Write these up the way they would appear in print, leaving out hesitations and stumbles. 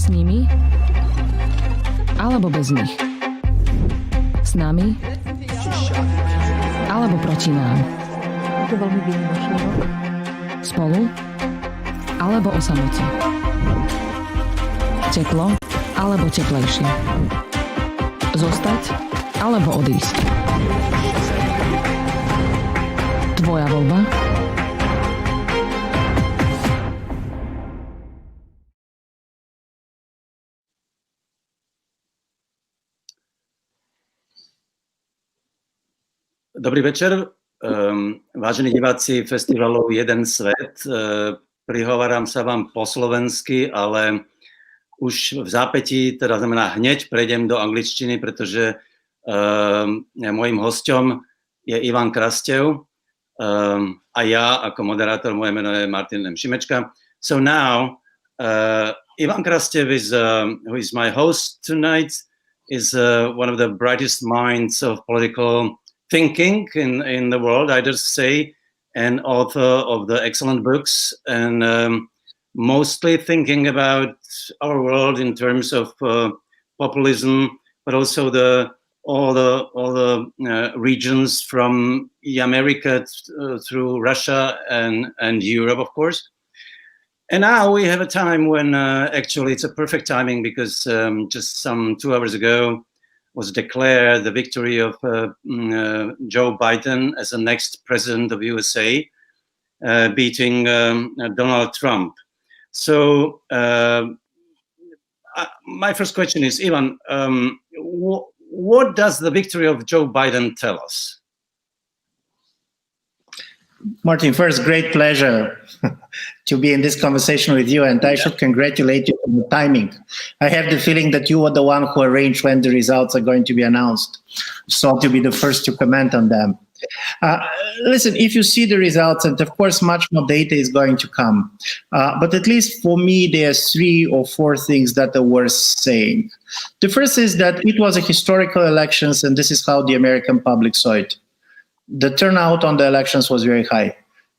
S nimi alebo bez nich. S nami alebo proti nám. Je to veľmi výnimočný rok. Spolu alebo o samote. Teplo alebo teplejšie. Zostať alebo odísť. Tvoja voľba. Dobrý večer, vážení diváci festivalu Jeden svet. Prihováram sa vám po slovensky, ale už v zápätí, teda znamená hneď prejdem do angličtiny, pretože mojím hosťom je Ivan Krastev a ja ako moderátor, moje meno je Martin M. Šimečka. So now, Ivan Krastev who is my host tonight, is one of the brightest minds of political thinking in the world, I just say, and author of the excellent books, and mostly thinking about our world in terms of populism, but also all the regions from America through Russia and Europe, of course. And now we have a time when actually it's a perfect timing, because just some 2 hours ago was declared the victory of Joe Biden as the next president of USA, beating Donald Trump. So my first question is, Ivan, what does the victory of Joe Biden tell us? Martin, first, great pleasure to be in this conversation with you, and I should congratulate you on the timing. I have the feeling that you are the one who arranged when the results are going to be announced, so to be the first to comment on them. Listen, if you see the results, and of course much more data is going to come, but at least for me there's 3 or 4 things that are worth saying. The first is that it was a historical elections, and this is how the American public saw it. The turnout on the elections was very high.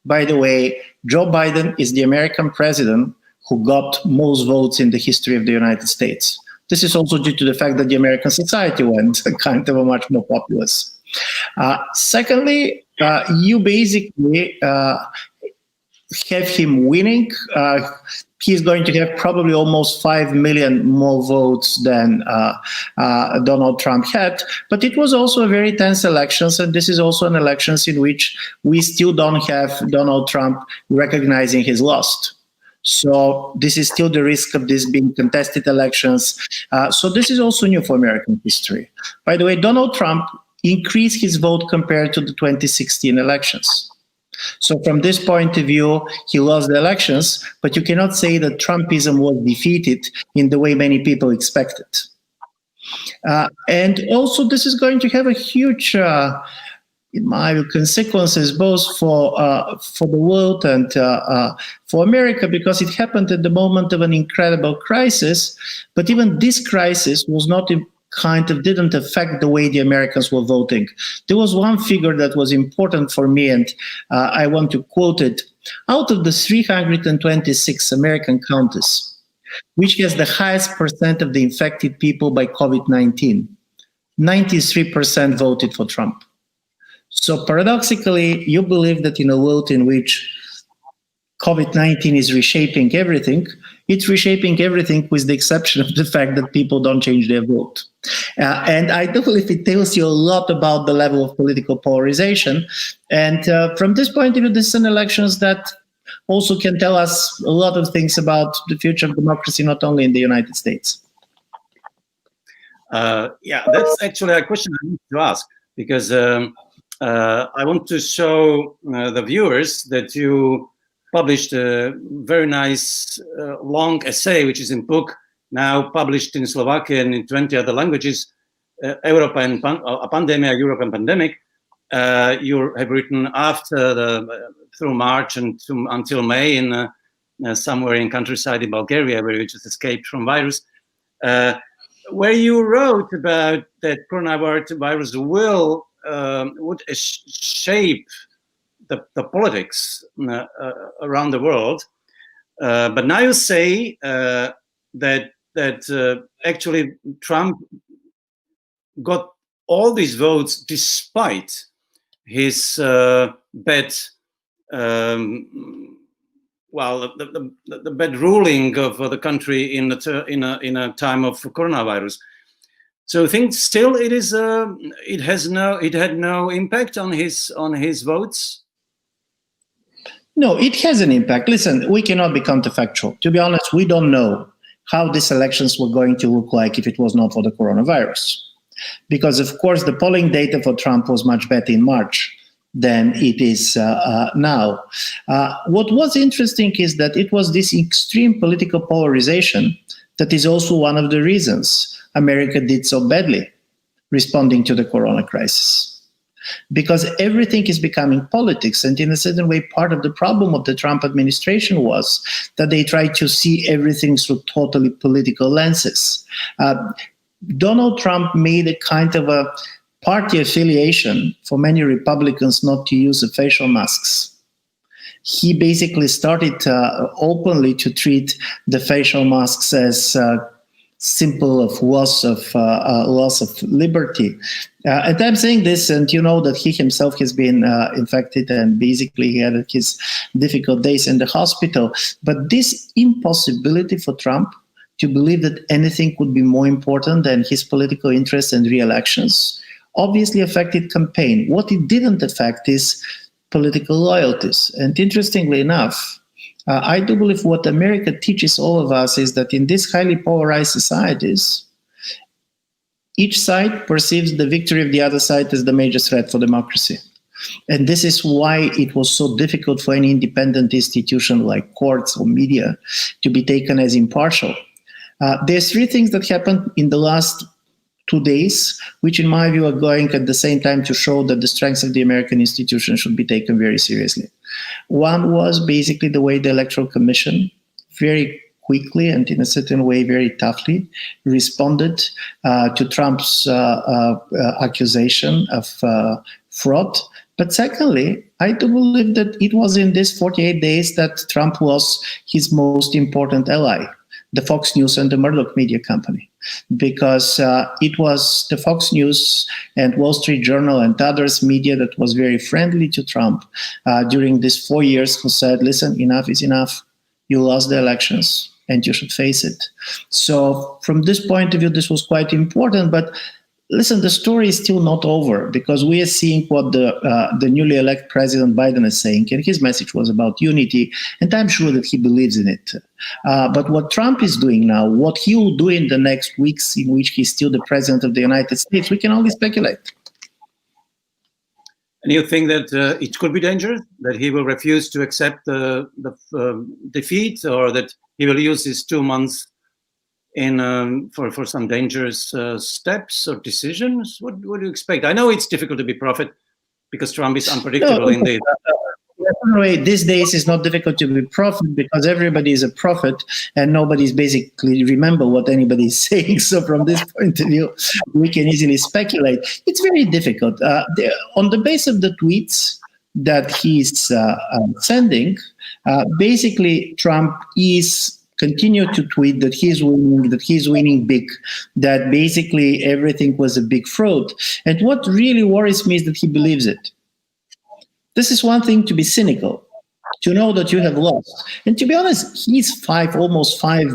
By the way, Joe Biden is the American president who got most votes in the history of the United States. This is also due to the fact that the American society went kind of a much more populous. Secondly, you basically have him winning. He's going to have probably almost 5 million more votes than Donald Trump had. But it was also a very tense elections, and this is also an elections in which we still don't have Donald Trump recognizing his loss. So this is still the risk of this being contested elections. So this is also new for American history. By the way, Donald Trump increased his vote compared to the 2016 elections. So from this point of view, he lost the elections, but you cannot say that Trumpism was defeated in the way many people expected. And also this is going to have a huge, in my view, consequences both for the world and for America, because it happened at the moment of an incredible crisis, but even this crisis was not didn't affect the way the Americans were voting. There was one figure that was important for me, and I want to quote it. Out of the 326 American counties, which has the highest percent of the infected people by COVID-19, 93% voted for Trump. So paradoxically, you believe that in a world in which COVID-19 is reshaping everything, it's reshaping everything with the exception of the fact that people don't change their vote. And I do believe it tells you a lot about the level of political polarization. And from this point of view, this is an elections that also can tell us a lot of things about the future of democracy, not only in the United States. Yeah, that's actually a question I need to ask, because I want to show the viewers that you published a very nice long essay, which is in book, now published in Slovakia and in 20 other languages, Europa and Pandemia, Europe and Pandemic. You have written after through March and until May in somewhere in countryside in Bulgaria, where you just escaped from virus, where you wrote about that coronavirus would shape the politics around the world. But now you say that that actually Trump got all these votes despite his bad, the bad ruling of the country in a time of coronavirus. So I think still it had no impact on his votes. No, it has an impact. Listen, we cannot be counterfactual. To be honest, we don't know how these elections were going to look like if it was not for the coronavirus. Because, of course, the polling data for Trump was much better in March than it is now. What was interesting is that it was this extreme political polarization that is also one of the reasons America did so badly responding to the corona crisis. Because everything is becoming politics. And in a certain way, part of the problem of the Trump administration was that they tried to see everything through totally political lenses. Donald Trump made a kind of a party affiliation for many Republicans not to use the facial masks. He basically started openly to treat the facial masks as symbol of loss of liberty. And I'm saying this, and you know that he himself has been infected, and basically he had his difficult days in the hospital. But this impossibility for Trump to believe that anything could be more important than his political interests and re-elections obviously affected campaign. What it didn't affect is political loyalties. And interestingly enough, I do believe what America teaches all of us is that in these highly polarized societies, each side perceives the victory of the other side as the major threat for democracy. And this is why it was so difficult for any independent institution like courts or media to be taken as impartial. There's three things that happened in the last 2 days, which in my view are going at the same time to show that the strengths of the American institution should be taken very seriously. One was basically the way the Electoral Commission very quickly and in a certain way very toughly responded to Trump's accusation of fraud. But secondly, I do believe that it was in these 48 days that Trump lost his most important ally, the Fox News and the Murdoch media company, because it was the Fox News and Wall Street Journal and others media that was very friendly to Trump during these 4 years who said, listen, enough is enough. You lost the elections and you should face it. So from this point of view, this was quite important. But listen, the story is still not over, because we are seeing what the newly elected President Biden is saying, and his message was about unity, and I'm sure that he believes in it. But what Trump is doing now, what he will do in the next weeks in which he's still the President of the United States, we can only speculate. And you think that it could be dangerous, that he will refuse to accept the defeat, or that he will use his 2 months for some dangerous steps or decisions? What do you expect? I know it's difficult to be prophet because Trump is unpredictable indeed. Anyway, these days it's not difficult to be prophet because everybody is a prophet and nobody's basically remember what anybody is saying. So from this point of view, we can easily speculate. It's very difficult. On the basis of the tweets that he's sending, basically Trump is continue to tweet that he's winning big, that basically everything was a big fraud. And what really worries me is that he believes it. This is one thing to be cynical, to know that you have lost. And to be honest, he's almost 5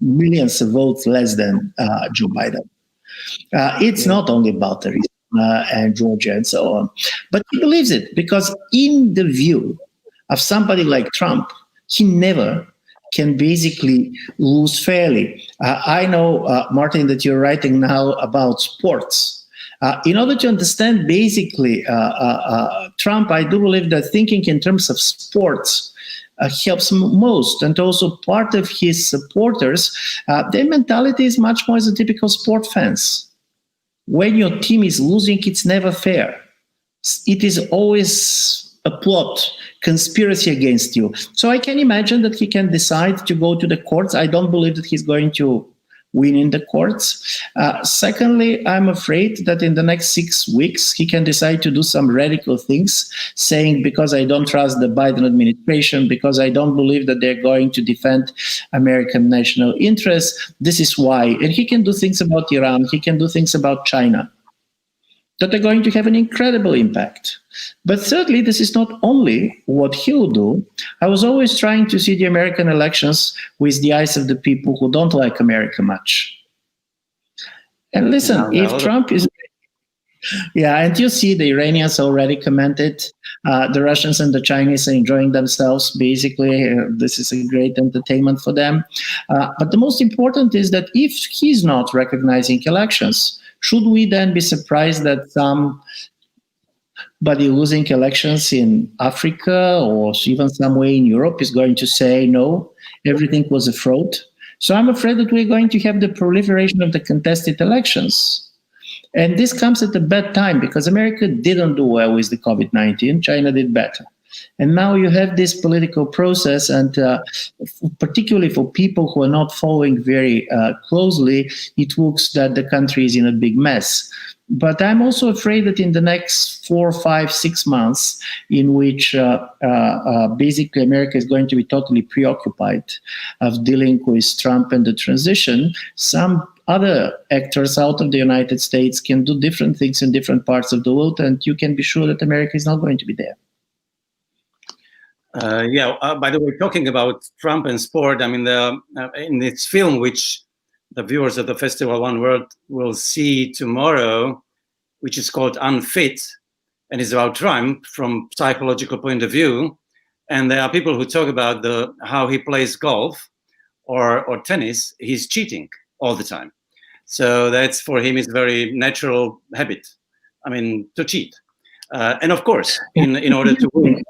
million votes less than Joe Biden. It's not only about Arizona and Georgia and so on, but he believes it because in the view of somebody like Trump, he never can basically lose fairly. I know, Martin, that you're writing now about sports. In order to understand basically Trump, I do believe that thinking in terms of sports helps most. And also part of his supporters, their mentality is much more as a typical sport fans. When your team is losing, it's never fair. It is always a plot, conspiracy against you. So I can imagine that he can decide to go to the courts. I don't believe that he's going to win in the courts. Secondly, I'm afraid that in the next 6 weeks, he can decide to do some radical things, saying, because I don't trust the Biden administration, because I don't believe that they're going to defend American national interests, this is why. And he can do things about Iran, he can do things about China that are going to have an incredible impact. But thirdly, this is not only what he'll do. I was always trying to see the American elections with the eyes of the people who don't like America much. And listen, if Trump is... Yeah, and you see the Iranians already commented, the Russians and the Chinese are enjoying themselves. Basically, this is a great entertainment for them. But the most important is that if he's not recognizing elections, should we then be surprised that somebody losing elections in Africa or even somewhere in Europe is going to say, no, everything was a fraud? So I'm afraid that we're going to have the proliferation of the contested elections. And this comes at a bad time because America didn't do well with the COVID-19. China did better. And now you have this political process, and particularly for people who are not following very closely, it looks that the country is in a big mess. But I'm also afraid that in the next 4, 5, 6 months, in which basically America is going to be totally preoccupied of dealing with Trump and the transition, some other actors out of the United States can do different things in different parts of the world, and you can be sure that America is not going to be there. By the way, talking about Trump and sport, I mean, in its film, which the viewers of the Festival One World will see tomorrow, which is called Unfit, and is about Trump from psychological point of view. And there are people who talk about how he plays golf or tennis. He's cheating all the time. So that's, for him, is a very natural habit. I mean, to cheat. And of course, in order to win.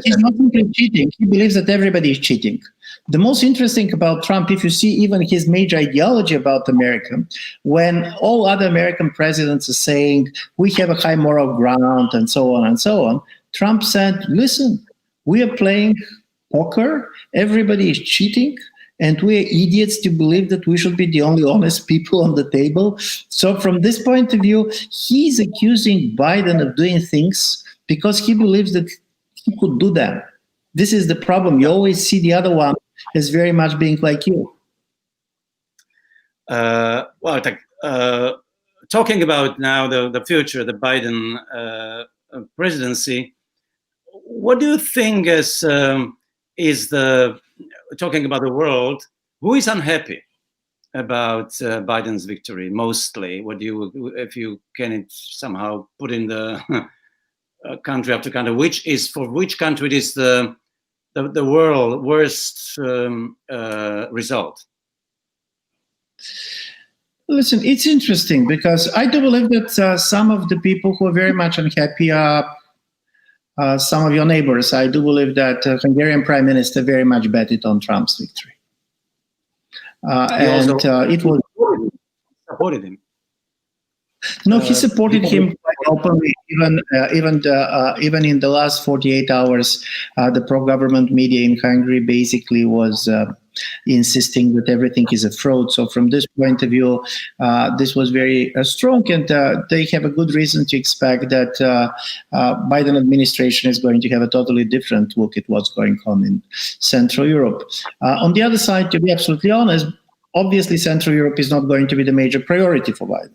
He's not simply cheating. He believes that everybody is cheating. The most interesting about Trump, if you see even his major ideology about America, when all other American presidents are saying, we have a high moral ground and so on, Trump said, listen, we are playing poker, everybody is cheating, and we're idiots to believe that we should be the only honest people on the table. So from this point of view, he's accusing Biden of doing things because he believes that he could do them. This is the problem. You always see the other one as very much being like you. Talking about now the future, the Biden presidency, what do you think is the, talking about the world, who is unhappy about Biden's victory mostly? What do you, if you can somehow put in the country after country, for which country it is the world worst result? Listen, it's interesting because I do believe that some of the people who are very much unhappy are some of your neighbors. I do believe that Hungarian Prime Minister very much betted on Trump's victory. It was supported him. No, he supported him quite openly. Even in the last 48 hours, the pro-government media in Hungary basically was insisting that everything is a fraud. So from this point of view, this was very strong, and they have a good reason to expect that Biden administration is going to have a totally different look at what's going on in Central Europe. On the other side, to be absolutely honest, obviously Central Europe is not going to be the major priority for Biden.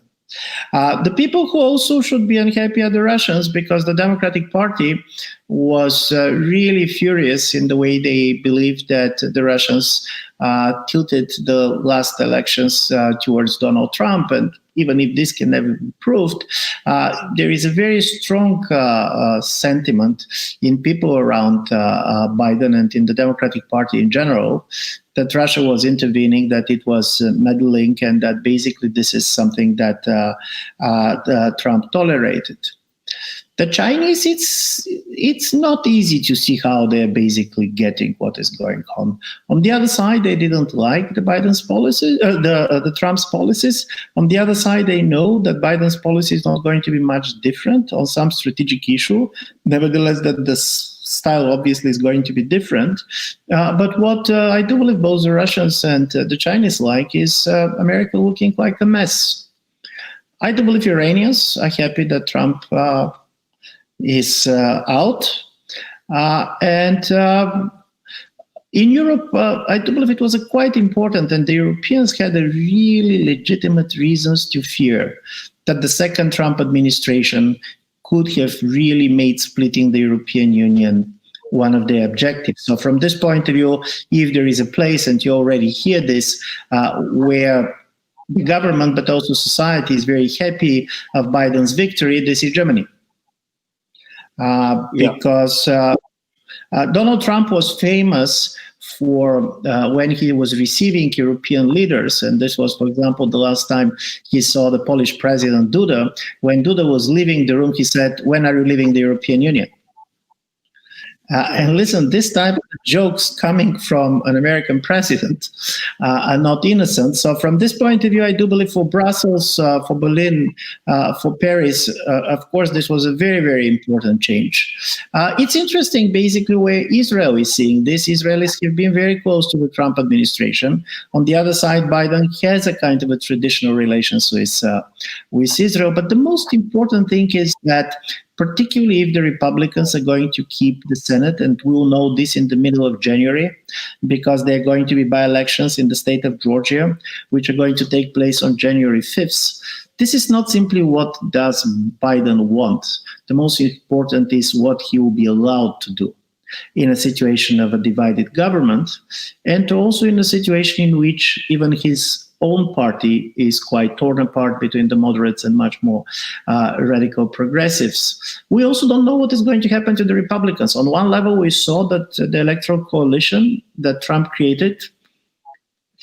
The people who also should be unhappy are the Russians, because the Democratic Party was really furious in the way they believed that the Russians tilted the last elections towards Donald Trump. And even if this can never be proved, there is a very strong sentiment in people around Biden and in the Democratic Party in general that Russia was intervening, that it was meddling, and that basically this is something that Trump tolerated. The Chinese, it's not easy to see how they're basically getting what is going on. On the other side, they didn't like the Biden's policies, the Trump's policies. On the other side, they know that Biden's policy is not going to be much different on some strategic issue. Nevertheless, that the style obviously is going to be different. But what I do believe both the Russians and the Chinese like is America looking like a mess. I do believe Iranians are happy that Trump is out. And in Europe, I do believe it was quite important, and the Europeans had a really legitimate reasons to fear that the second Trump administration could have really made splitting the European Union one of their objectives. So from this point of view, if there is a place, and you already hear this, where the government but also society is very happy of Biden's victory, this is Germany. Because Donald Trump was famous for when he was receiving European leaders, and this was, for example, the last time he saw the Polish president Duda. When Duda was leaving the room, he said, "When are you leaving the European Union?" And listen, this type of jokes coming from an American president are not innocent. So from this point of view, I do believe for Brussels, for Berlin, for Paris, of course, this was a very, very important change. It's interesting, basically, where Israel is seeing this. Israelis have been very close to the Trump administration. On the other side, Biden has a kind of a traditional relations with Israel. But the most important thing is that particularly if the Republicans are going to keep the Senate, and we will know this in the middle of January, because there are going to be by-elections in the state of Georgia, which are going to take place on January 5th. This is not simply what does Biden want. The most important is what he will be allowed to do in a situation of a divided government, and also in a situation in which even his own party is quite torn apart between the moderates and much more radical progressives. We also don't know what is going to happen to the Republicans. On one level, we saw that the electoral coalition that Trump created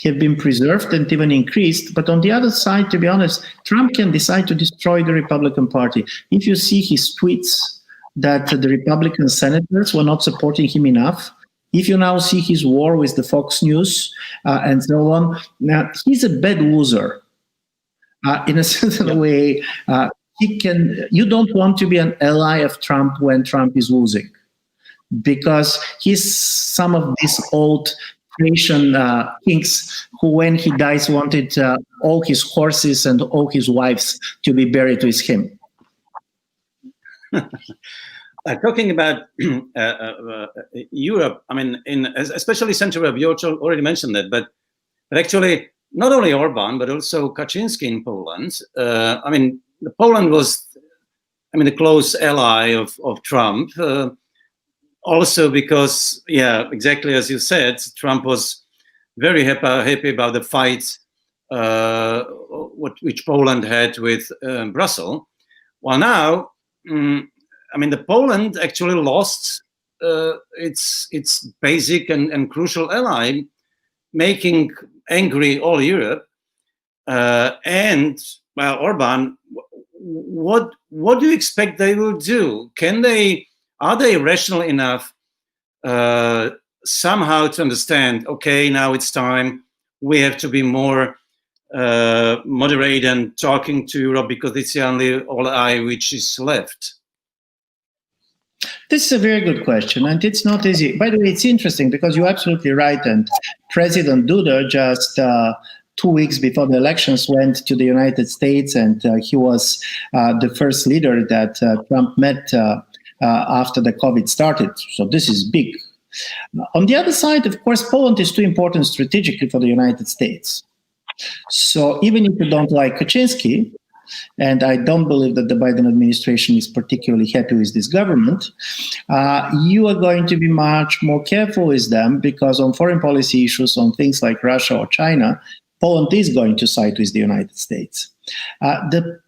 have been preserved and even increased. But on the other side, to be honest, Trump can decide to destroy the Republican Party. If you see his tweets that the Republican senators were not supporting him enough, if you now see his war with the Fox News and so on, now he's a bad loser. In a certain way, you don't want to be an ally of Trump when Trump is losing, because he's some of these old Croatian kings who, when he dies, wanted all his horses and all his wives to be buried with him. Talking about Europe, I mean, especially Central Europe, you already mentioned that, but actually not only Orban, but also Kaczynski in Poland. I mean, Poland was, a close ally of Trump, also because, exactly as you said, Trump was very happy about the fight which Poland had with Brussels. Well, now, the Poland actually lost its basic and crucial ally, making angry all Europe. And Orban, what do you expect they will do? Are they rational enough somehow to understand? Okay, now it's time. We have to be more moderate and talking to Europe because it's the only ally which is left. This is a very good question, and it's not easy. By the way, it's interesting because you're absolutely right. And President Duda just 2 weeks before the elections went to the United States, and he was the first leader that Trump met after the COVID started. So this is big. On the other side, of course, Poland is too important strategically for the United States. So even if you don't like Kaczynski, and I don't believe that the Biden administration is particularly happy with this government, you are going to be much more careful with them, because on foreign policy issues, on things like Russia or China, Poland is going to side with the United States. The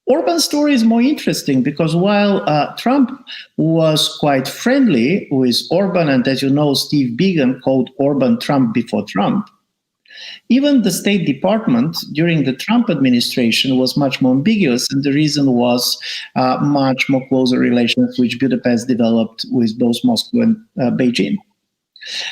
Orban story is more interesting because while Trump was quite friendly with Orban, and as you know, Steve Biegun called Orban Trump before Trump, even the State Department during the Trump administration was much more ambiguous, and the reason was much more closer relations which Budapest developed with both Moscow and Beijing.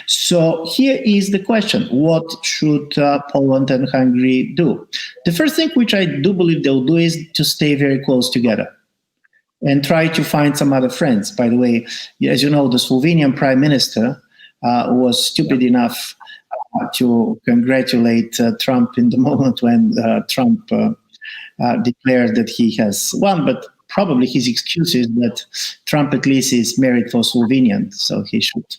So here is the question: what should Poland and Hungary do? The first thing which I do believe they'll do is to stay very close together. and try to find some other friends. By the way, as you know, the Slovenian prime minister was stupid enough to congratulate Trump in the moment when Trump declared that he has won, but probably his excuse is that Trump at least is married for Slovenian, so he should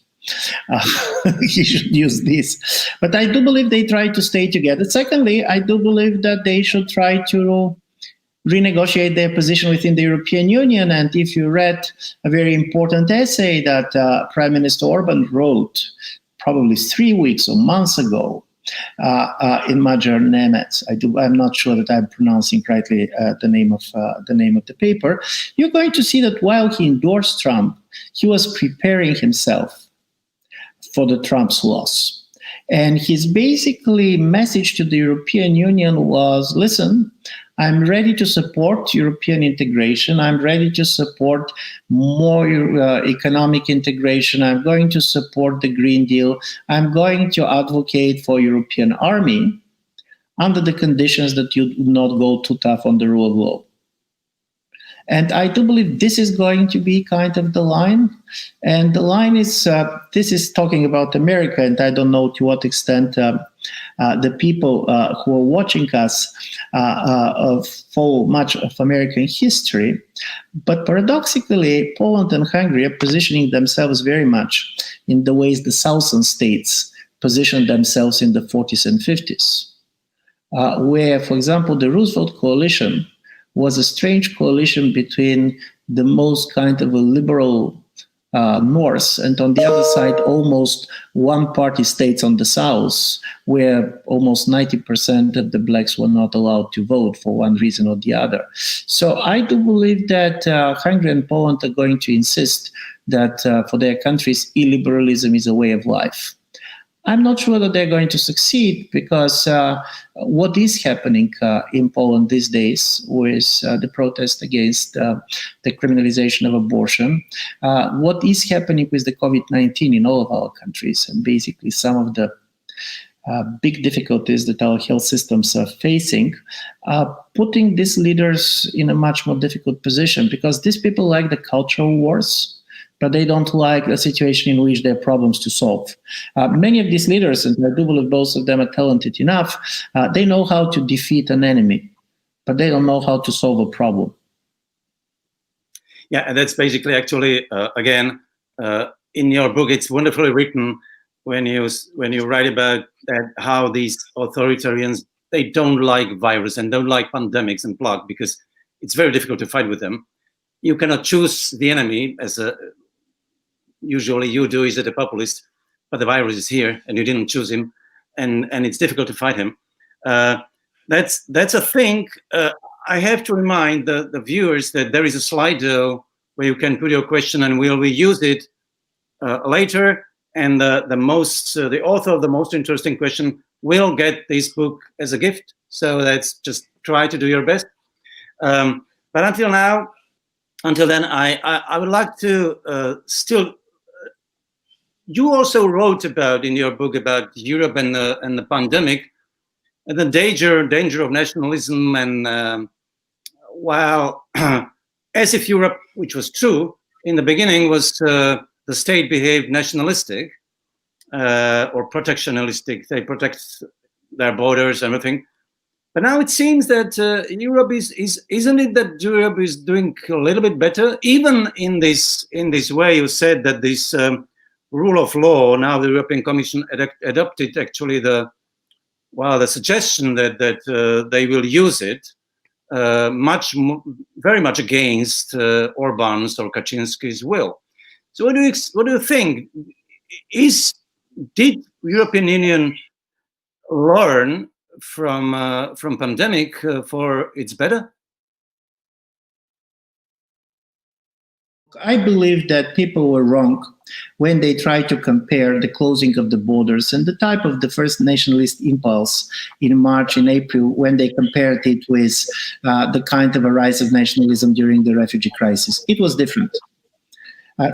he should use this. But I do believe they try to stay together. Secondly, I do believe that they should try to renegotiate their position within the European Union. And if you read a very important essay that Prime Minister Orban wrote probably 3 weeks or months ago in Magyar Nemec, I'm not sure that I'm pronouncing correctly the name of the paper, you're going to see that while he endorsed Trump, he was preparing himself for the Trump's loss. And his basically message to the European Union was, listen, I'm ready to support European integration. I'm ready to support more economic integration. I'm going to support the Green Deal. I'm going to advocate for European army under the conditions that you do not go too tough on the rule of law. And I do believe this is going to be kind of the line. And the line is, this is talking about America, and I don't know to what extent the people who are watching us follow much of American history. But paradoxically, Poland and Hungary are positioning themselves very much in the ways the southern states positioned themselves in the 40s and 50s, where, for example, the Roosevelt coalition was a strange coalition between the most kind of a liberal north and on the other side almost one-party states on the south, where almost 90% of the blacks were not allowed to vote for one reason or the other. So I do believe that Hungary and Poland are going to insist that for their countries, illiberalism is a way of life. I'm not sure that they're going to succeed because what is happening in Poland these days with the protest against the criminalization of abortion, what is happening with the COVID-19 in all of our countries, and basically some of the big difficulties that our health systems are facing, putting these leaders in a much more difficult position, because these people like the cultural wars, but they don't like a situation in which there are problems to solve. Many of these leaders, and I do believe both of them are talented enough, they know how to defeat an enemy, but they don't know how to solve a problem. Yeah, and that's basically actually, again, in your book, it's wonderfully written when you write about that, how these authoritarians, they don't like virus and don't like pandemics and plague, because it's very difficult to fight with them. You cannot choose the enemy as usually you do as a populist, but the virus is here and you didn't choose him, and it's difficult to fight him. That's a thing. I have to remind the viewers that there is a Slido where you can put your question and we'll use it later. And the author of the most interesting question will get this book as a gift. So let's just try to do your best. But until then, I would like to still. You also wrote about in your book about Europe and the pandemic, and the danger of nationalism, and while as if Europe, which was true in the beginning, was the state behaved nationalistic or protectionistic. They protect their borders and everything. But now it seems that Europe isn't it that Europe is doing a little bit better, even in this way. You said that this rule of law, now the European Commission adopted actually the suggestion that they will use it very much against Orban's or Kaczynski's will. So what do you think? Did European Union learn from pandemic for its better? I believe that people were wrong when they tried to compare the closing of the borders and the type of the first nationalist impulse in March and April, when they compared it with the kind of a rise of nationalism during the refugee crisis. It was different.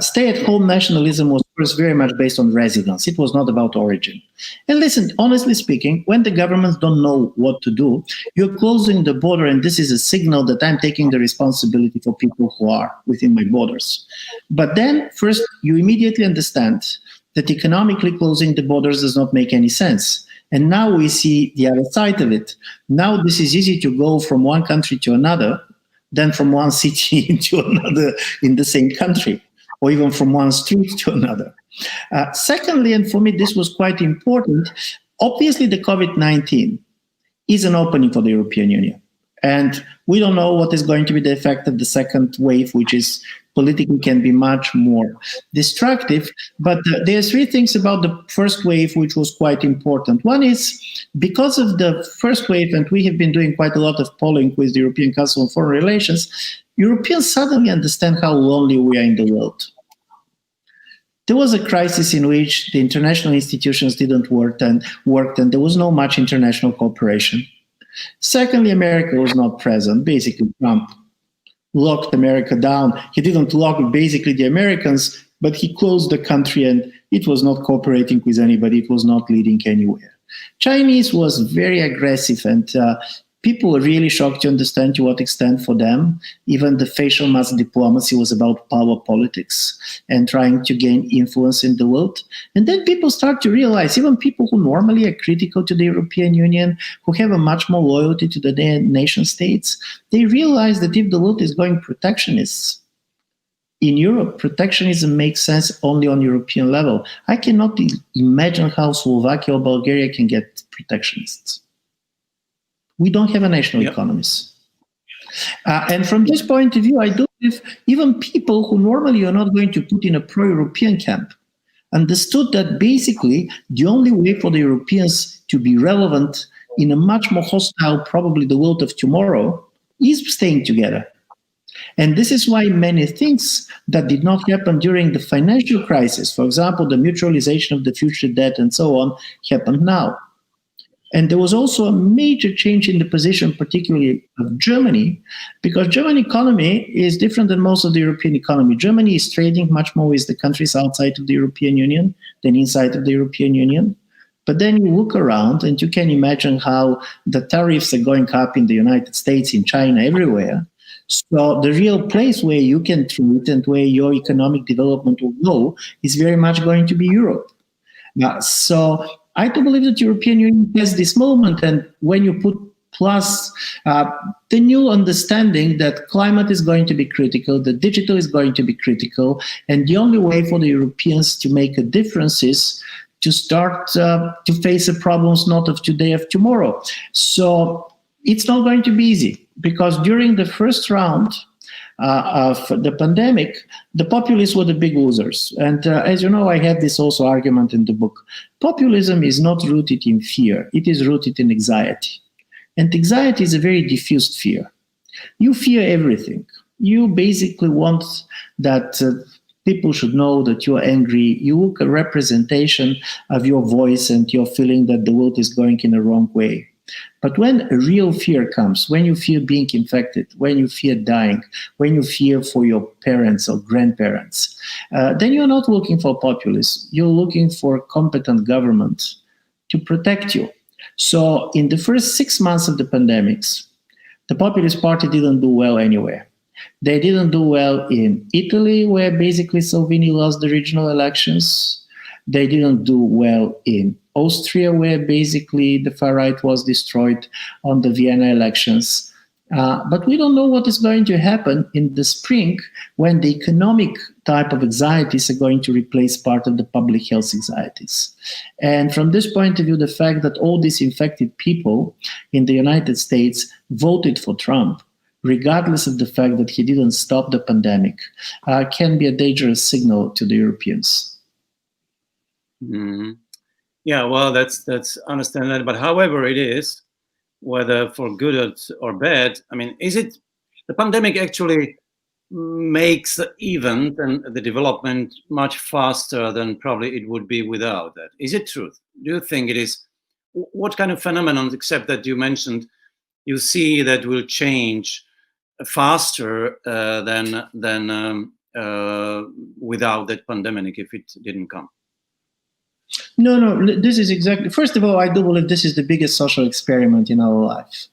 Stay-at-home nationalism was first very much based on residence. It was not about origin. And listen, honestly speaking, when the governments don't know what to do, you're closing the border, and this is a signal that I'm taking the responsibility for people who are within my borders. But then, first, you immediately understand that economically closing the borders does not make any sense. And now we see the other side of it. Now this is easy to go from one country to another than from one city to another in the same country, or even from one street to another. Secondly, and for me this was quite important, obviously the COVID-19 is an opening for the European Union. And we don't know what is going to be the effect of the second wave, which is politically can be much more destructive. But there are three things about the first wave which was quite important. One is because of the first wave, and we have been doing quite a lot of polling with the European Council on Foreign Relations, Europeans suddenly understand how lonely we are in the world. There was a crisis in which the international institutions didn't work and there was no much international cooperation. Secondly, America was not present. Basically, Trump locked America down. He didn't lock basically the Americans, but he closed the country and it was not cooperating with anybody. It was not leading anywhere. Chinese was very aggressive, and people were really shocked to understand to what extent for them even the facial mask diplomacy was about power politics and trying to gain influence in the world. And then people start to realize, even people who normally are critical to the European Union, who have a much more loyalty to the nation states, they realize that if the world is going protectionist, in Europe, protectionism makes sense only on European level. I cannot imagine how Slovakia or Bulgaria can get protectionists. We don't have a national economies. And from this point of view, I do believe even people who normally are not going to put in a pro-European camp understood that basically the only way for the Europeans to be relevant in a much more hostile, probably the world of tomorrow, is staying together. And this is why many things that did not happen during the financial crisis, for example, the mutualization of the future debt and so on, happened now. And there was also a major change in the position, particularly of Germany, because German economy is different than most of the European economy. Germany is trading much more with the countries outside of the European Union than inside of the European Union. But then you look around and you can imagine how the tariffs are going up in the United States, in China, everywhere. So the real place where you can trade and where your economic development will go is very much going to be Europe. So I do believe that the European Union has this moment, and when you put plus the new understanding that climate is going to be critical, that digital is going to be critical, and the only way for the Europeans to make a difference is to start to face the problems not of today, of tomorrow. So it's not going to be easy, because during the first round of the pandemic, the populists were the big losers. And as you know, I have this also argument in the book. Populism is not rooted in fear. It is rooted in anxiety. And anxiety is a very diffused fear. You fear everything. You basically want that people should know that you're angry. You look a representation of your voice and your feeling that the world is going in the wrong way. But when a real fear comes, when you fear being infected, when you fear dying, when you fear for your parents or grandparents, then you're not looking for populists. You're looking for competent government to protect you. So in the first 6 months of the pandemics, the Populist Party didn't do well anywhere. They didn't do well in Italy, where basically Salvini lost the regional elections. They didn't do well in Austria, where basically the far right was destroyed on the Vienna elections. But we don't know what is going to happen in the spring, when the economic type of anxieties are going to replace part of the public health anxieties. And from this point of view, the fact that all these infected people in the United States voted for Trump, regardless of the fact that he didn't stop the pandemic, can be a dangerous signal to the Europeans. Mm-hmm. Yeah, well, that's understandable. But however it is, whether for good or bad, I mean, is it the pandemic actually makes the event and the development much faster than probably it would be without that? Is it true? Do you think it is? What kind of phenomenon, except that you mentioned, you see that will change faster than without that pandemic if it didn't come? No, this is exactly, first of all, I do believe this is the biggest social experiment in our life.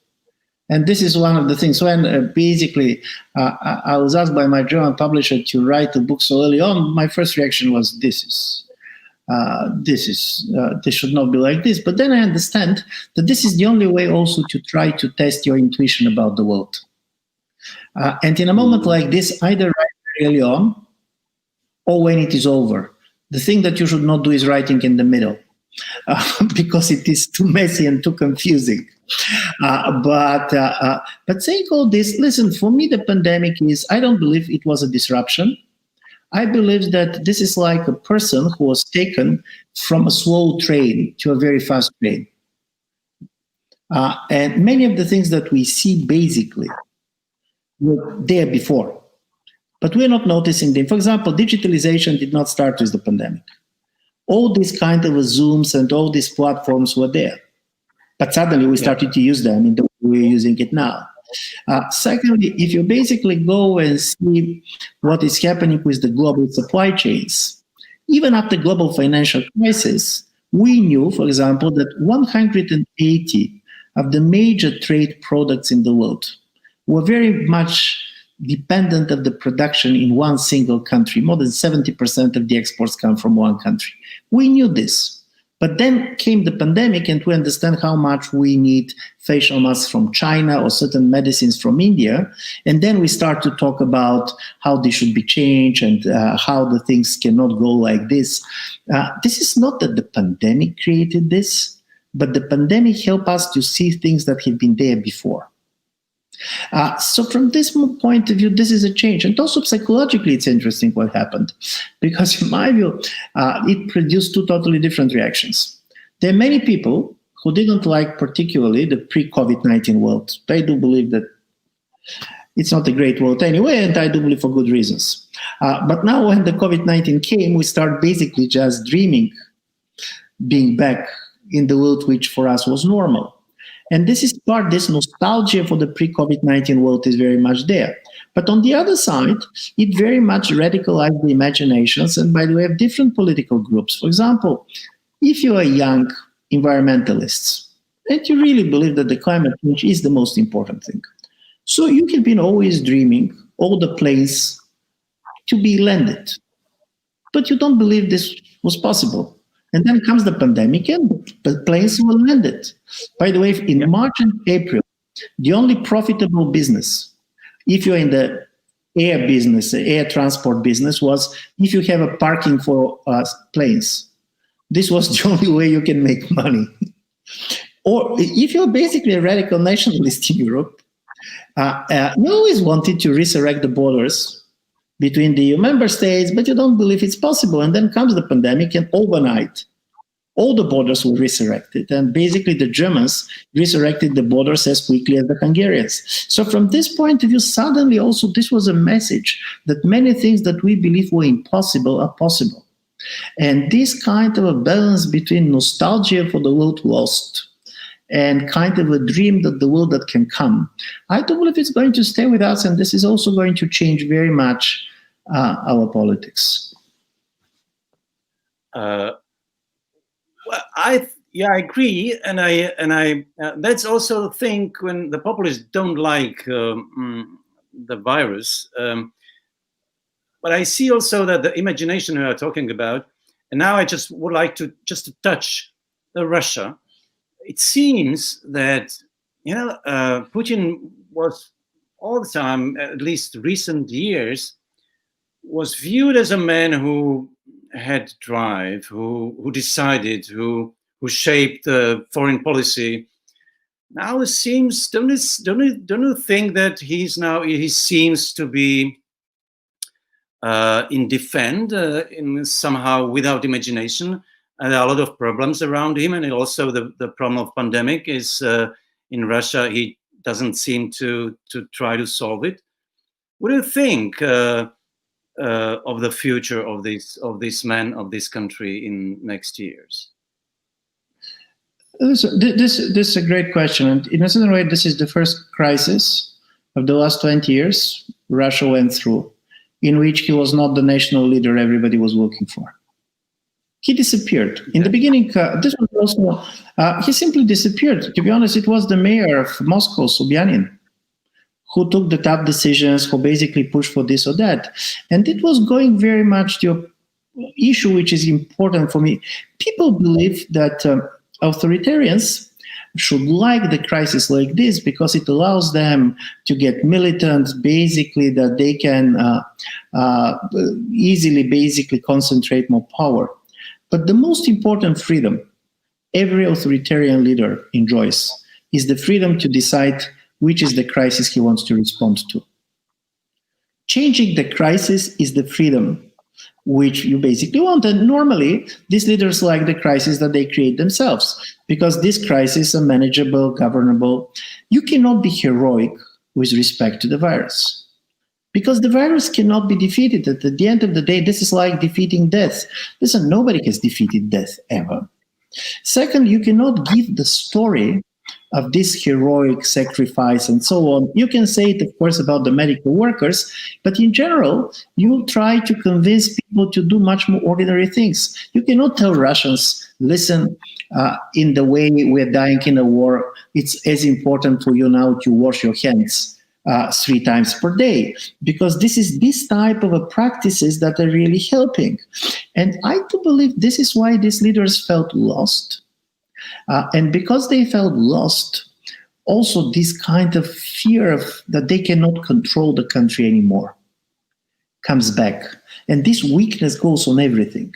And this is one of the things when basically I was asked by my German publisher to write a book so early on, my first reaction was this should not be like this. But then I understand that this is the only way also to try to test your intuition about the world. And in a moment like this, either write early on or when it is over. The thing that you should not do is writing in the middle because it is too messy and too confusing. But saying all this, listen, for me, the pandemic is, I don't believe it was a disruption. I believe that this is like a person who was taken from a slow train to a very fast train. And many of the things that we see basically were there before, but we're not noticing them. For example, digitalization did not start with the pandemic. All these kind of Zooms and all these platforms were there, but suddenly we started to use them in the way we're using it now. Secondly, if you basically go and see what is happening with the global supply chains, even after global financial crisis, we knew, for example, that 180 of the major trade products in the world were very much dependent of the production in one single country. More than 70% of the exports come from one country. We knew this. But then came the pandemic, and we understand how much we need facial masks from China or certain medicines from India. And then we start to talk about how they should be changed and how the things cannot go like this. This is not that the pandemic created this, but the pandemic helped us to see things that had been there before. So from this point of view, this is a change. And also psychologically, it's interesting what happened. Because in my view, it produced two totally different reactions. There are many people who didn't like particularly the pre-COVID-19 world. They do believe that it's not a great world anyway, and I do believe for good reasons. But now when the COVID-19 came, we start basically just dreaming being back in the world which for us was normal. And this is part, this nostalgia for the pre-COVID-19 world is very much there. But on the other side, it very much radicalized the imaginations, and by the way, of different political groups. For example, if you are young environmentalists, and you really believe that the climate change is the most important thing, so you have been always dreaming all the planes to be landed. But you don't believe this was possible. And then comes the pandemic and the planes were landed. By the way, in March and April, the only profitable business, if you're in the air business, the air transport business, was if you have a parking for planes. This was the only way you can make money. Or if you're basically a radical nationalist in Europe, you always wanted to resurrect the borders between the EU member states, but you don't believe it's possible. And then comes the pandemic, and overnight, all the borders were resurrected. And basically the Germans resurrected the borders as quickly as the Hungarians. So from this point of view, suddenly also this was a message that many things that we believe were impossible are possible. And this kind of a balance between nostalgia for the world lost and kind of a dream that the world that can come, I do believe it's going to stay with us, and this is also going to change very much our politics. Well, I agree, and I that's also the thing when the populists don't like the virus. But I see also that the imagination we are talking about, and now I just would like to touch Russia. It seems that Putin was all the time, at least recent years, was viewed as a man who had drive, who decided, who shaped foreign policy. Now it seems, don't you think that he seems to be in defend, in somehow without imagination? And there are a lot of problems around him, and also the problem of pandemic is in Russia. He doesn't seem to try to solve it. What do you think of the future of this man, of this country in next years? This is a great question, and in a certain way, this is the first crisis of the last 20 years Russia went through. in which he was not the national leader everybody was looking for. He disappeared. In the beginning, this was also, he simply disappeared. To be honest, it was the mayor of Moscow, Sobyanin, who took the top decisions, who basically pushed for this or that. And it was going very much to an issue which is important for me. People believe that authoritarians should like the crisis like this because it allows them to get militant, basically that they can easily basically concentrate more power. But the most important freedom every authoritarian leader enjoys is the freedom to decide which is the crisis he wants to respond to. Changing the crisis is the freedom which you basically want. And normally, these leaders like the crisis that they create themselves, because these crises are manageable, governable. You cannot be heroic with respect to the virus, because the virus cannot be defeated. At the end of the day, this is like defeating death. Listen, nobody has defeated death ever. Second, you cannot give the story of this heroic sacrifice and so on. You can say it, of course, about the medical workers, but in general, you try to convince people to do much more ordinary things. You cannot tell Russians, listen, in the way we're dying in a war, it's as important for you now to wash your hands 3 times per day, because this is this type of practices that are really helping. And I do believe this is why these leaders felt lost. And because they felt lost, also this kind of fear of that they cannot control the country anymore comes back. And this weakness goes on everything.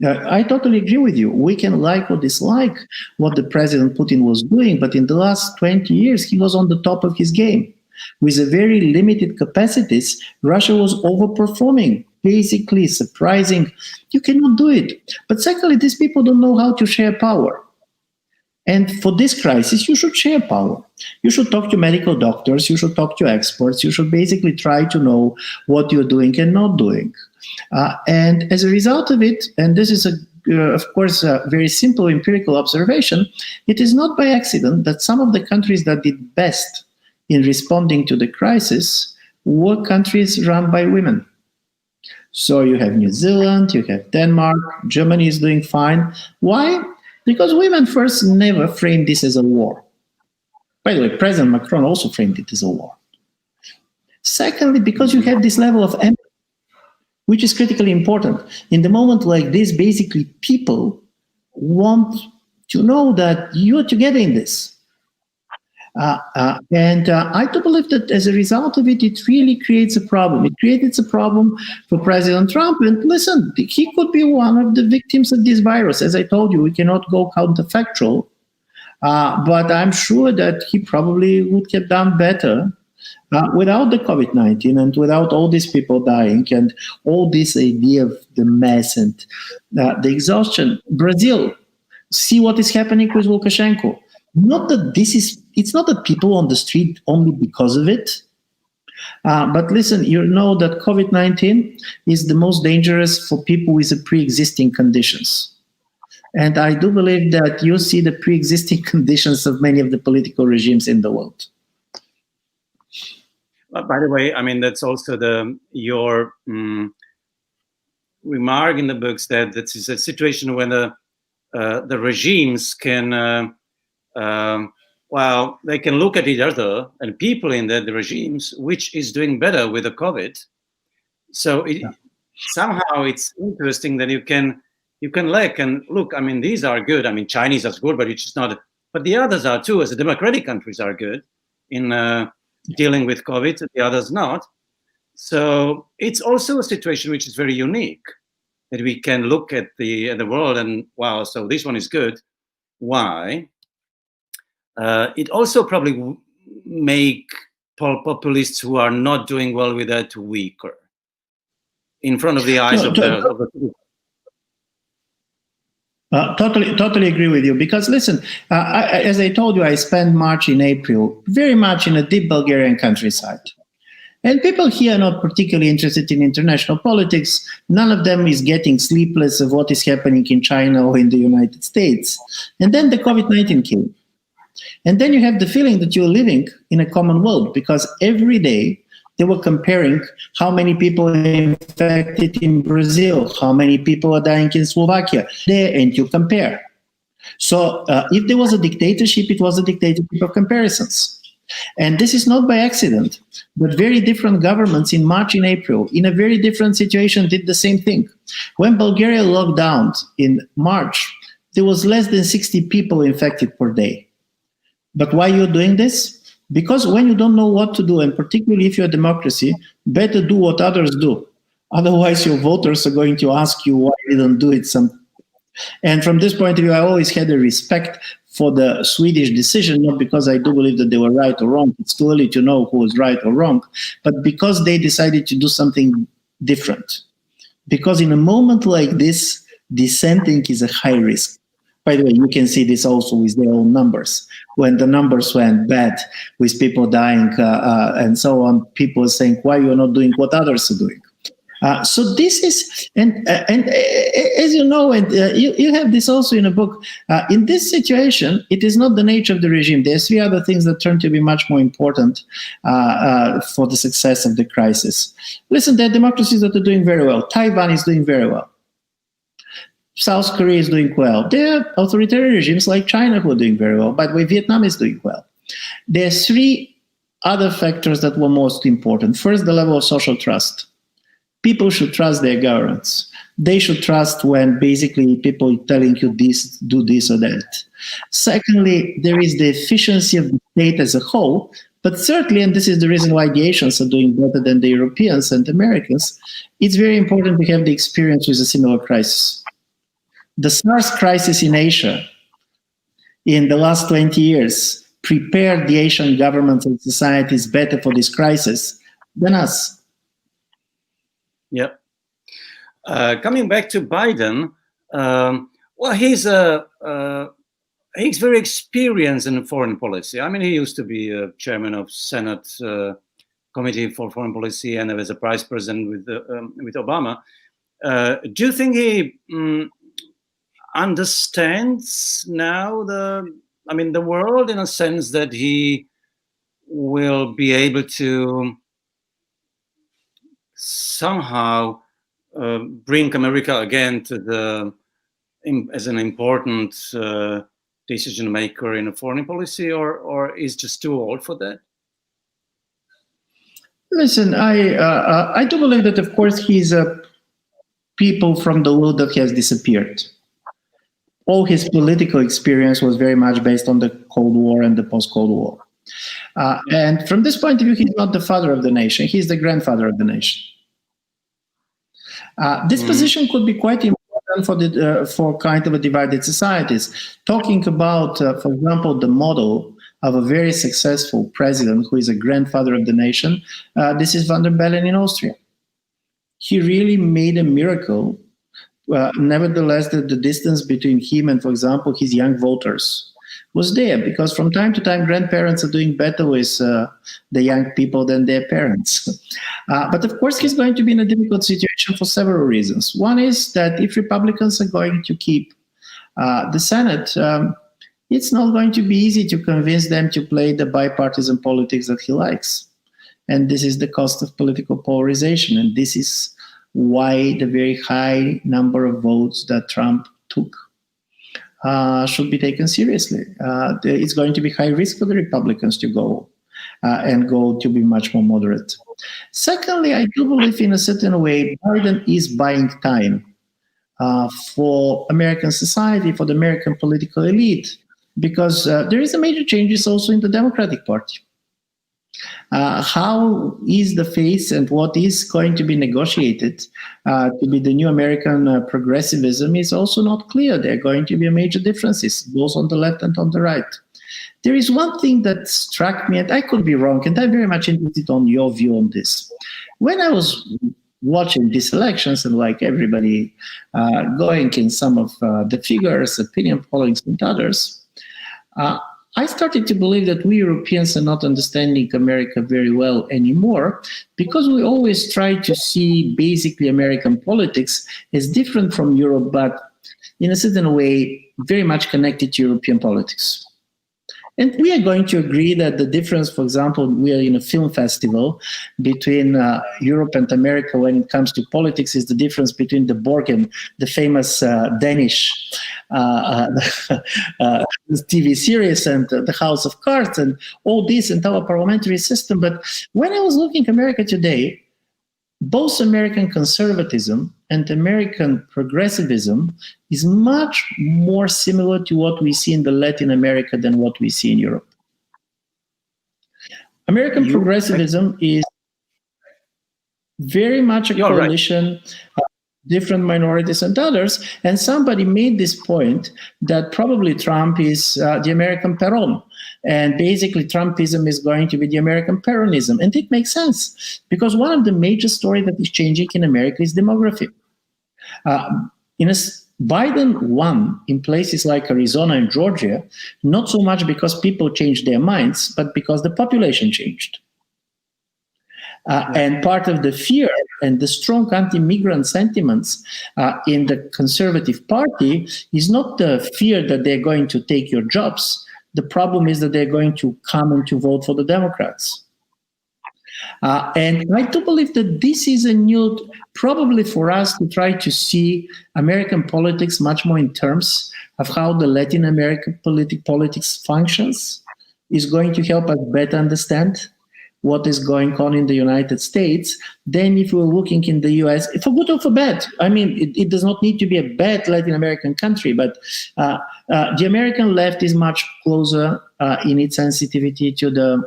I totally agree with you. We can like or dislike what the President Putin was doing, but in the last 20 years, he was on the top of his game. With a very limited capacities, Russia was overperforming, basically surprising. You cannot do it. But secondly, these people don't know how to share power. And for this crisis, you should share power. You should talk to medical doctors. You should talk to experts. You should basically try to know what you're doing and not doing. And as a result of it, and this is, of course, a very simple empirical observation, it is not by accident that some of the countries that did best in responding to the crisis were countries run by women. So you have New Zealand, you have Denmark, Germany is doing fine. Why? Because women first never framed this as a war. By the way, President Macron also framed it as a war. Secondly, because you have this level of empathy, which is critically important. In the moment like this, basically people want to know that you're together in this. And I do believe that as a result of it, it really creates a problem. It creates a problem for President Trump. And listen, he could be one of the victims of this virus. As I told you, we cannot go counterfactual. But I'm sure that he probably would have done better without the COVID-19 and without all these people dying and all this idea of the mess and the exhaustion. Brazil, see what is happening with Lukashenko. Not that it's not that people on the street only because of it. But listen, you know that COVID-19 is the most dangerous for people with pre-existing conditions. And I do believe that you see the pre-existing conditions of many of the political regimes in the world. By the way, I mean, that's also your remark in the books that this is a situation when the regimes can they can look at each other and people in the regimes, which is doing better with the COVID. So somehow it's interesting that you can look and look. I mean, these are good. I mean, Chinese are good, but it's just not. But the others are too. As the democratic countries are good in dealing with COVID, the others not. So it's also a situation which is very unique that we can look at the world and wow. So this one is good. Why? It also probably make populists who are not doing well with that weaker in front of the eyes of the people. Totally agree with you. Because listen, as I told you, I spent March in April very much in a deep Bulgarian countryside. And people here are not particularly interested in international politics. None of them is getting sleepless of what is happening in China or in the United States. And then the COVID-19 came. And then you have the feeling that you're living in a common world, because every day They were comparing how many people are infected in Brazil, how many people are dying in Slovakia, there, and you compare. So if there was a dictatorship, it was a dictatorship of comparisons. And this is not by accident, but very different governments in March and April, in a very different situation, did the same thing. When Bulgaria locked down in March, there was less than 60 people infected per day. But why you're doing this? Because when you don't know what to do, and particularly if you're a democracy, better do what others do. Otherwise, your voters are going to ask you why you didn't do it. And from this point of view, I always had a respect for the Swedish decision, not because I do believe that they were right or wrong. It's too early to know who was right or wrong, but because they decided to do something different. Because in a moment like this, dissenting is a high risk. By the way, you can see this also with their own numbers. When the numbers went bad with people dying and so on, people are saying, why you're not doing what others are doing? So this is, and as you know, and you have this also in a book, in this situation, it is not the nature of the regime. There's three other things that turn to be much more important for the success of the crisis. Listen, there are democracies that are doing very well. Taiwan is doing very well. South Korea is doing well. There are authoritarian regimes like China who are doing very well. By the way, Vietnam is doing well. There are three other factors that were most important. First, the level of social trust. People should trust their governments. They should trust when basically people are telling you this, do this or that. Secondly, there is the efficiency of the state as a whole. But thirdly, and this is the reason why the Asians are doing better than the Europeans and Americans, it's very important to have the experience with a similar crisis. The SARS crisis in Asia in the last 20 years prepared the Asian governments and societies better for this crisis than us. Yeah. Coming back to Biden, well, he's very experienced in foreign policy. I mean, he used to be a chairman of Senate Committee for Foreign Policy and was a vice president with Obama. Do you think he understands now the world in a sense that he will be able to somehow bring America again to as an important decision maker in a foreign policy, or is just too old for that? Listen, I do believe that, of course, he's a people from the world that has disappeared. All his political experience was very much based on the Cold War and the post-Cold War. And from this point of view, he's not the father of the nation. He's the grandfather of the nation. This position could be quite important for kind of a divided societies. Talking about, for example, the model of a very successful president who is a grandfather of the nation, this is Van der Bellen in Austria. He really made a miracle. Nevertheless, the distance between him and, for example, his young voters was there, because from time to time, grandparents are doing better with the young people than their parents. But of course, he's going to be in a difficult situation for several reasons. One is that if Republicans are going to keep the Senate, it's not going to be easy to convince them to play the bipartisan politics that he likes. And this is the cost of political polarization. And this is why the very high number of votes that Trump took should be taken seriously. It's going to be high risk for the Republicans to go to be much more moderate. Secondly, I do believe in a certain way Biden is buying time for American society, for the American political elite, because there is a major changes also in the Democratic Party. How is the face and what is going to be negotiated to be the new American progressivism is also not clear. There are going to be major differences, both on the left and on the right. There is one thing that struck me, and I could be wrong, and I'm very much interested on your view on this. When I was watching these elections, and like everybody going in some of the figures, opinion pollings and others, I started to believe that we Europeans are not understanding America very well anymore, because we always try to see basically American politics as different from Europe, but in a certain way very much connected to European politics. And we are going to agree that the difference, for example, we are in a film festival between Europe and America when it comes to politics, is the difference between the Borgen, the famous Danish TV series, and the House of Cards, and all this, and our parliamentary system. But when I was looking at America today, both American conservatism and American progressivism is much more similar to what we see in the Latin America than what we see in Europe. American progressivism is very much a coalition of different minorities and others. And somebody made this point that probably Trump is the American Peron. And basically, Trumpism is going to be the American Peronism. And it makes sense, because one of the major stories that is changing in America is demography. Biden won in places like Arizona and Georgia, not so much because people changed their minds, but because the population changed. And part of the fear and the strong anti-migrant sentiments in the Conservative Party is not the fear that they're going to take your jobs. The problem is that they're going to come and to vote for the Democrats. And I do believe that this is a new, probably for us to try to see American politics much more in terms of how the Latin American politics functions, is going to help us better understand what is going on in the United States than if we're looking in the US, for good or for bad. I mean, it does not need to be a bad Latin American country, but the American left is much closer in its sensitivity to the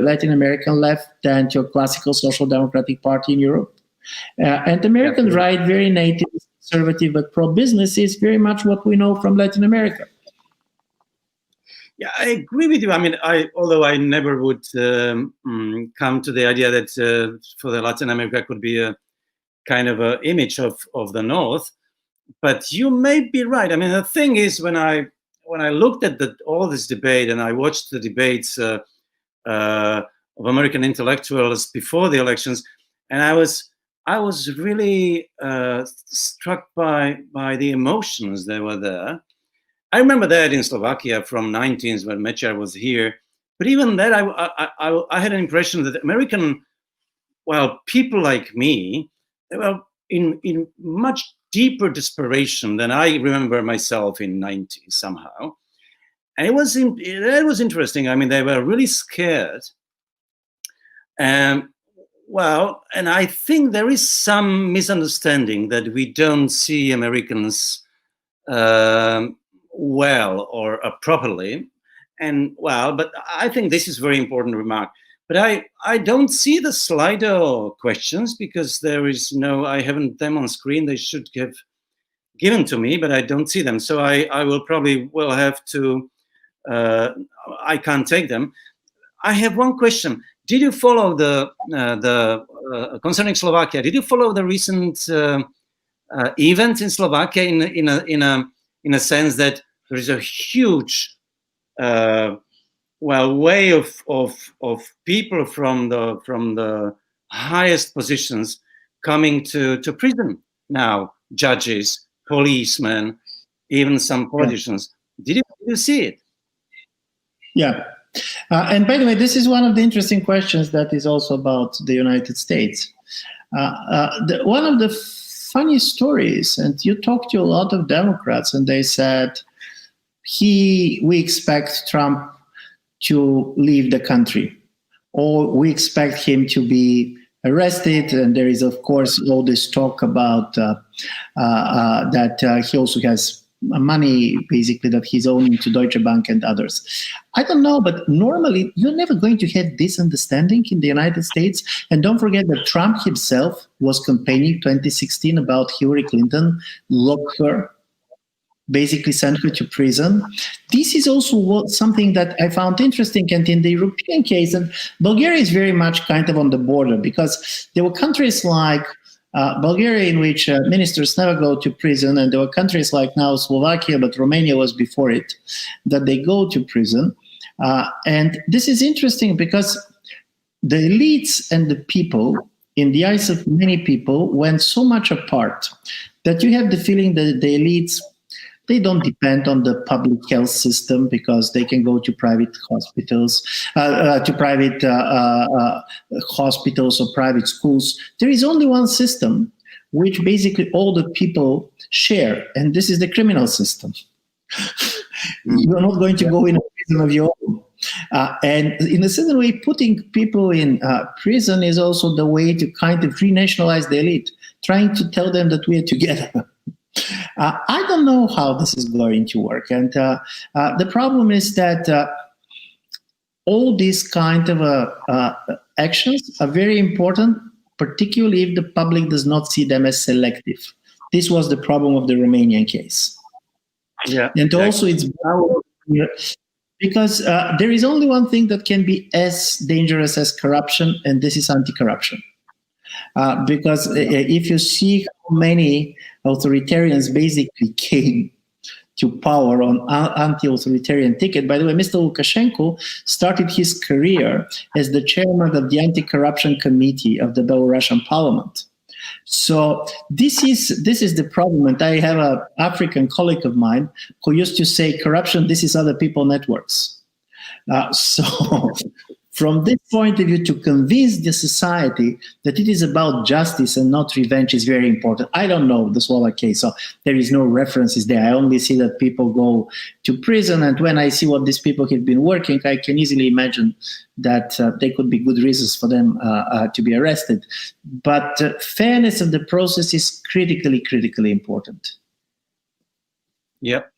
Latin American left than to a classical social democratic party in Europe. And the American right, very native, conservative, but pro-business, is very much what we know from Latin America. Yeah, I agree with you. I mean, although I never would come to the idea that for the Latin America could be a kind of an image of the North, but you may be right. I mean, the thing is, when I looked at all this debate and I watched the debates of American intellectuals before the elections, and I was really struck by the emotions that were there. I remember that in Slovakia from 19s when Mečiar was here. But even that, I had an impression that American, people like me, they were in much deeper desperation than I remember myself in 90s somehow. And it was interesting. I mean, they were really scared. And I think there is some misunderstanding that we don't see Americans well or properly, but I think this is a very important remark. But I don't see the Slido questions because there is I haven't them on screen. They should have given to me, but I don't see them. So I will probably have to, I can't take them. I have one question. Did you follow the concerning Slovakia, did you follow the recent event in Slovakia in a sense that there is a huge wave of people from the highest positions coming to prison now, judges, policemen, even some politicians. Did you see it? Yeah. And by the way, this is one of the interesting questions that is also about the United States. One of the funny stories, and you talk to a lot of Democrats, and they said, we expect Trump to leave the country, or we expect him to be arrested. And there is, of course, all this talk about that he also has money, basically, that he's owning to Deutsche Bank and others. I don't know, but normally you're never going to have this understanding in the United States. And don't forget that Trump himself was campaigning 2016 about Hillary Clinton, locked her, basically sent her to prison. This is also something that I found interesting. And in the European case, and Bulgaria is very much kind of on the border, because there were countries like Bulgaria in which ministers never go to prison, and there were countries like now Slovakia, but Romania was before it, that they go to prison. And this is interesting because the elites and the people, in the eyes of many people, went so much apart that you have the feeling that the elites They don't depend on the public health system because they can go to private hospitals, hospitals or private schools. There is only one system which basically all the people share, and this is the criminal system. You're not going to go in a prison of your own. And in a certain way, putting people in prison is also the way to kind of renationalize the elite, trying to tell them that we are together. I don't know how this is going to work. And the problem is that all these kind of actions are very important, particularly if the public does not see them as selective. This was the problem of the Romanian case. Yeah. And also it's because there is only one thing that can be as dangerous as corruption, and this is anti-corruption. Because if you see how many authoritarians basically came to power on anti-authoritarian ticket. By the way, Mr. Lukashenko started his career as the chairman of the anti-corruption committee of the Belarusian parliament. So this is the problem. And I have an African colleague of mine who used to say, corruption, this is other people networks. So from this point of view, to convince the society that it is about justice and not revenge is very important. I don't know the Slovak case, so there is no references there. I only see that people go to prison, and when I see what these people have been working, I can easily imagine that there could be good reasons for them to be arrested. But fairness of the process is critically important. Yep.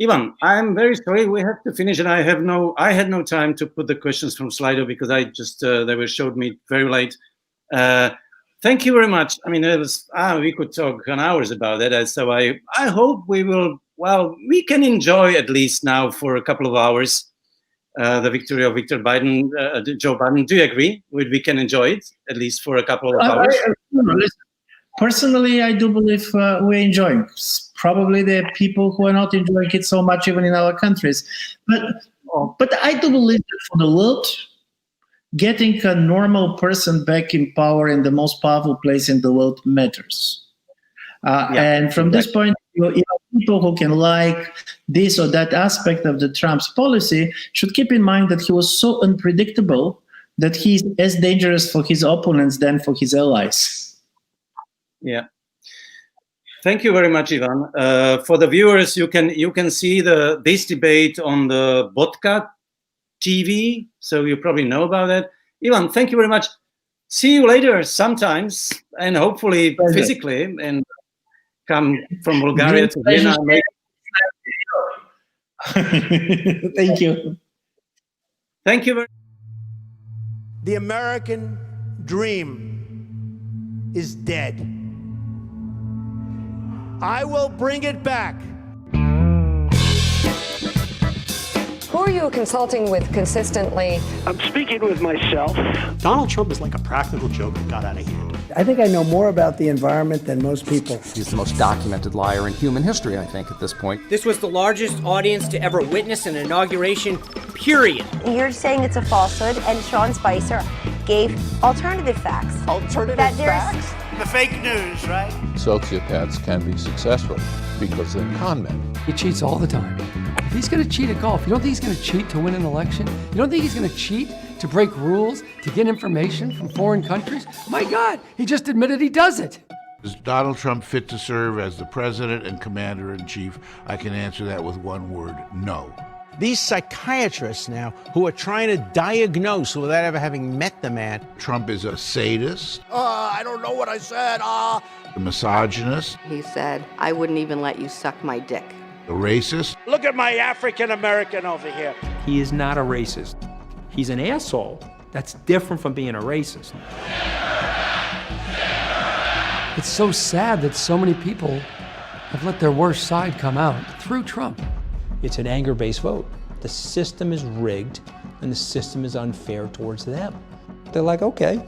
Ivan, I'm very sorry. We have to finish, and I had no time to put the questions from Slido because I just they were showed me very late. Thank you very much. I mean, it was we could talk an hours about it. So I hope we will. Well, we can enjoy at least now for a couple of hours the victory of Joe Biden. Do you agree? We can enjoy it at least for a couple of hours. Personally, I do believe we're enjoying. Probably there are people who are not enjoying it so much even in our countries. But I do believe that for the world, getting a normal person back in power in the most powerful place in the world matters. And from this point, people who can like this or that aspect of the Trump's policy should keep in mind that he was so unpredictable that he's as dangerous for his opponents than for his allies. Yeah. Thank you very much, Ivan. For the viewers, you can see this debate on the bodka.tv, so you probably know about it. Ivan, thank you very much. See you later sometimes, and hopefully physically, and come from Bulgaria to Vienna. Thank you. Thank you very much. The American dream is dead. I will bring it back. Who are you consulting with consistently? I'm speaking with myself. Donald Trump is like a practical joke that got out of hand. I think I know more about the environment than most people. He's the most documented liar in human history, I think, at this point. This was the largest audience to ever witness an inauguration, period. You're saying it's a falsehood, and Sean Spicer gave alternative facts. Alternative facts? The fake news, right? Sociopaths can be successful because they're con men. He cheats all the time. If he's going to cheat at golf, you don't think he's going to cheat to win an election? You don't think he's going to cheat to break rules, to get information from foreign countries? My God, he just admitted he does it. Is Donald Trump fit to serve as the president and commander-in-chief? I can answer that with one word: no. These psychiatrists now who are trying to diagnose without ever having met the man. Trump is a sadist. I don't know what I said. A misogynist. He said, I wouldn't even let you suck my dick. A racist. Look at my African American over here. He is not a racist. He's an asshole. That's different from being a racist. It's so sad that so many people have let their worst side come out through Trump. It's an anger-based vote. The system is rigged, and the system is unfair towards them. They're like, okay,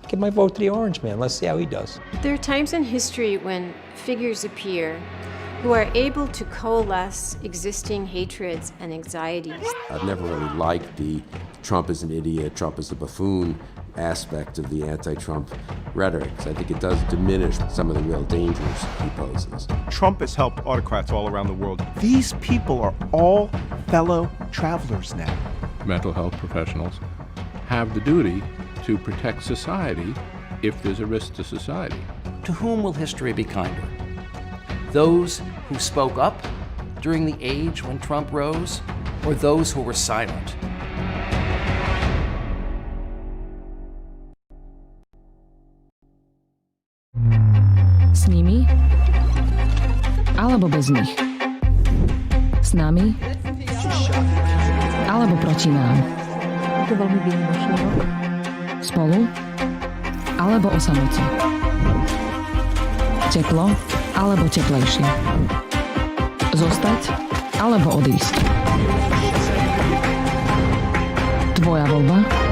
give my vote to the orange man. Let's see how he does. There are times in history when figures appear who are able to coalesce existing hatreds and anxieties. I've never really liked the Trump is an idiot, Trump is a buffoon aspect of the anti-Trump rhetoric. I think it does diminish some of the real dangers he poses. Trump has helped autocrats all around the world. These people are all fellow travelers now. Mental health professionals have the duty to protect society if there's a risk to society. To whom will history be kinder? Those who spoke up during the age when Trump rose, or those who were silent? S nimi alebo bez nich. S nami alebo proti nám. Je to veľmi výnimočný rok. Spolu alebo o samote. Teplo alebo teplejšie. Zostať alebo odísť. Tvoja voľba.